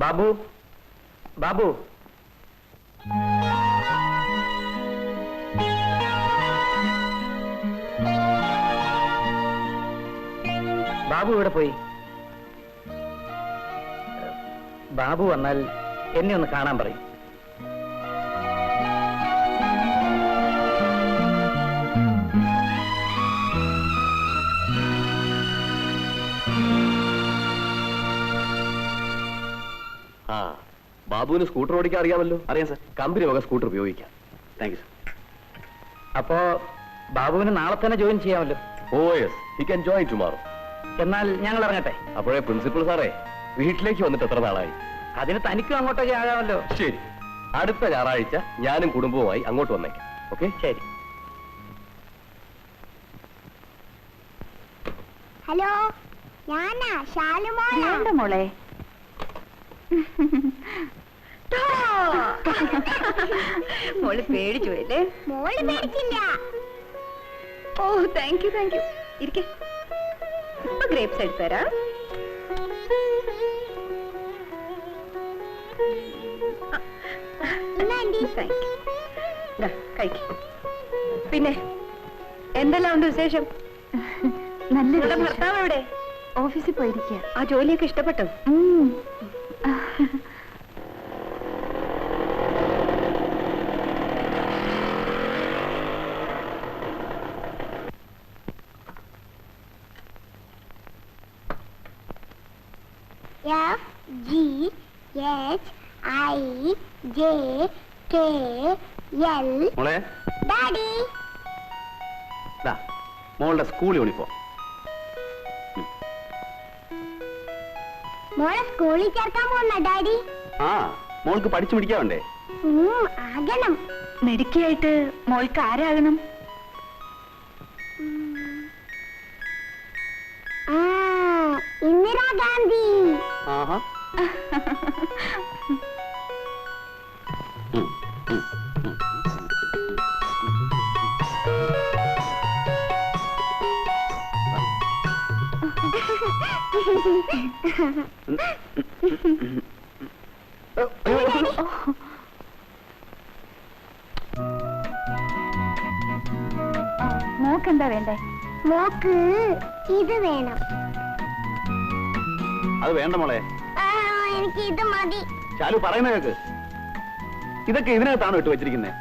ബാബു, ബാബു, ബാബു ഇവിടെ പോയി? ബാബു വന്നാൽ എന്നെ ഒന്ന് കാണാൻ പറയും. ബാബുവിന് സ്കൂട്ടർ ഓടിക്കാൻ അറിയാമല്ലോ? അറിയാം സർ. കമ്പനി വക സ്കൂട്ടർ ഉപയോഗിക്കാം. Thank you sir. അപ്പോ ബാബുവിന് നാളെ തന്നെ ജോയിൻ ചെയ്യാമല്ലോ? Oh yes, he can join tomorrow. എന്നാൽ ഞങ്ങൾ ഇറങ്ങട്ടെ. അപ്പോഴേ പ്രിൻസിപ്പൽ സാറേ വീട്ടിലേക്ക് വന്നിട്ട് എത്ര നാളായി? അതിന് തനിക്കും അങ്ങോട്ടേക്ക് ആകാമല്ലോ. ശരി, അടുത്ത ഞായറാഴ്ച ഞാനും കുടുംബവുമായി അങ്ങോട്ട് വന്നേക്കാം. ഓക്കെ, ശരി. ഹലോ, ഞാനാ ശാലുമോളാ. മോളെ, മോള് പേടിച്ചു അല്ലേ? മോള് പേടിച്ചില്ല. ഓ താങ്ക് യു താങ്ക് യു. ഇരിക്കെ, ഇപ്പൊ ഗ്രേപ്സ് എടുത്തരാ. പിന്നെ എന്തെല്ലാം ഉണ്ട് വിശേഷം? നല്ല ഭർത്താവ് എവിടെ? ഓഫീസിൽ പോയിരിക്കുക. ആ ജോലിയൊക്കെ ഇഷ്ടപ്പെട്ടോ? F G H I J K L. മോളെ, ഡാഡി, മോളുടെ സ്കൂൾ യൂണിഫോം. മോളെ സ്കൂളിൽ ചേർക്കാൻ പോകുന്ന ഡാഡി? ആ, മോൾക്ക് പഠിച്ചു പിടിക്കാവണ്ടേ? ആകണം. മെഡിക്കായിട്ട് മോൾക്ക് ആരാകണം? ഇന്ദിരാഗാന്ധി. ആഹാ. മോക്കെന്താ വേണ്ടേ? മോക്ക് ഇത് വേണം. അത് വേണ്ട മോളെ, എനിക്ക് ഇത് മതി. ശാലു പറയുന്ന കേക്ക്. ഇതൊക്കെ ഇതിനകത്താണോ ഇട്ട് വെച്ചിരിക്കുന്നേ?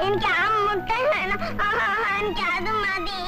എനിക്ക് ആ മുട്ട വേണം. എനിക്ക് അത് മതി.